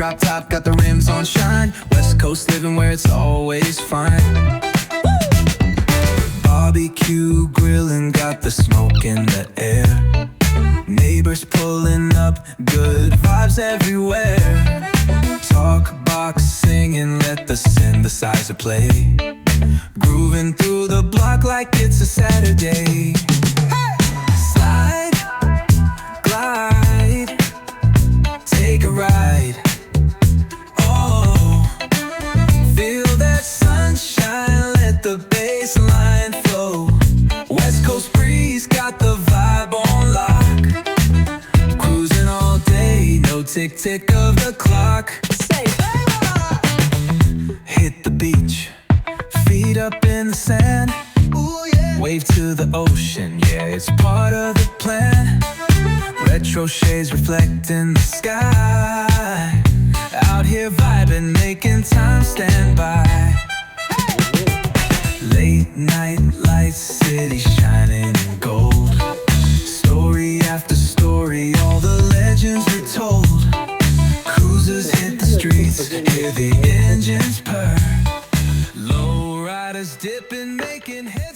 drop top, got the rims on shine. West Coast living where it's always fine. Barbecue grilling, got the smoke in the air. Neighbors pulling up, good vibes everywhere. Talk box singing, let the synthesizer play. Grooving through the block like it's a Saturday. Slide, glide, take a ride. Oh, feel that sunshine, let the bass line flow. West Coast breeze, got the vibe on lock. Cruising all day, no tick tick of the clock. Say hit the beach, feet up in the sand. Ooh, yeah. Wave to the ocean, yeah, it's part of the plan. Retro shades reflecting the sky. Out here vibing, making time stand by. Late night lights, city shining in gold. Story after story, all the legends are told. Cruisers hit the streets, hear the engines purr. Low riders dipping, making headway.